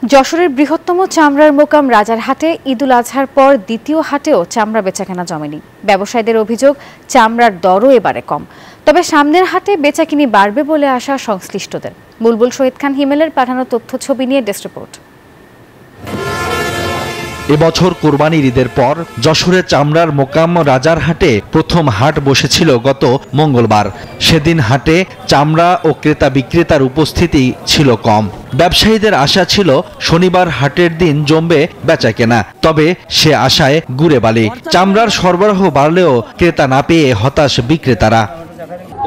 যশোরের বৃহত্তম চামড়ার মোকাম রাজারহাটে ঈদুল আজহার পর দ্বিতীয় হাটেও চামড়া বেচাকেনা জমেনি। ব্যবসায়ীদের অভিযোগ, চামড়ার দরও এবারে কম। তবে সামনের হাটে বেচাকিনি বাড়বে বলে আশা সংশ্লিষ্টদের। বুলবুল শহীদ খান হিমেলের পাঠানো তথ্য ছবি নিয়ে ডেস্ক রিপোর্ট। এবছর কোরবানির ঈদের পর যশোরের চামড়ার মোকাম রাজারহাটে প্রথম হাট বসেছিল গত মঙ্গলবার। সেদিন হাটে চামড়া ও ক্রেতা বিক্রেতার উপস্থিতি ছিল কম। ব্যবসায়ীদের আশা ছিল শনিবার হাটের দিন জমবে বেচাকেনা, তবে সে আশায় গুড়ে বালি। চামড়ার সরবরাহ বাড়লেও ক্রেতা না পেয়ে হতাশ বিক্রেতারা।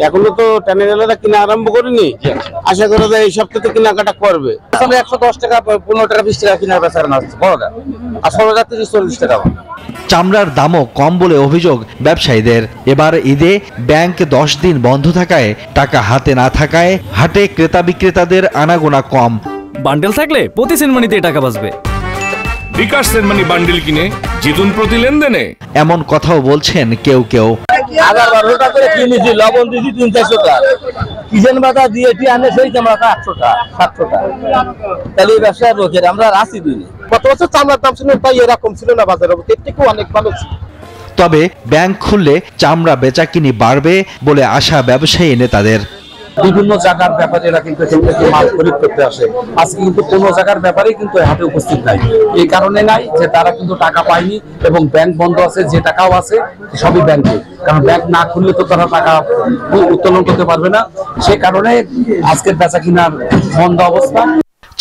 এখনো তো টানেরা কিনা আরম্ভ করিনি, আশা করা যায় এই সপ্তাহে কেনাকাটা করবে। 110 টাকা 15 টাকা 20 টাকা কিনা বেচা কেনা হচ্ছে বড়টা, আর ছোটটা 30-40 টাকা। চামড়ার দামও কম বলে অভিযোগ ব্যবসায়ীদের। এবার ঈদে ব্যাংক 10 দিন বন্ধ থাকায় টাকা হাতে না থাকায় হাটে ক্রেতা বিক্রেতাদের আনাগোনা কম। বান্ডেল থাকলে প্রতি সেনমানিতে টাকা বাঁচবে। বিকাশ সেনমানি বান্ডেল কিনে জিতুন প্রতি লেনদেনে, এমন কথাও বলছেন কেউ কেউ। 11-12 টাকা করে কিনেছি, লবণ দিয়েছি 300-400 টাকা, কিচেন বাতা দিয়ে আনে সেই চামড়াটা 800 টাকা 700 টাকা। তাহলে এই ব্যবসার লোকের আমরা রাশি দিই। গত বছর চামড়ার দাম ছিল তাই এরকম ছিল না, বাজারে এর থেকেও অনেক ভালো ছিল। তবে ব্যাংক খুললে চামড়া বেচাকিনি বাড়বে বলে আশা ব্যবসায়ী নেতাদের। বিভিন্ন জায়গার ব্যাপারীরা কিন্তু মাল খরিদ করতে আসে, আজকে কিন্তু কোনো জায়গার ব্যাপারেই কিন্তু হাটে উপস্থিত নাই। এই কারণে নাই যে তারা কিন্তু টাকা পায়নি এবং ব্যাংক বন্ধ আছে, যে টাকাও আছে সবই ব্যাংকে, কারণ ব্যাংক না খুললে তো তারা টাকা উত্তোলন করতে পারবে না। সে কারণে আজকের বেচা কিনার মন্দ অবস্থা।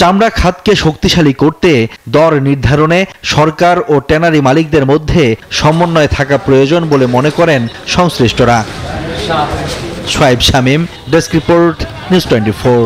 চামড়া খাতকে শক্তিশালী করতে দর নির্ধারণে সরকার ও ট্যানারি মালিকদের মধ্যে সমন্বয় থাকা প্রয়োজন বলে মনে করেন সংশ্লিষ্টরা। Suhaib Shamim, desk report, news 24।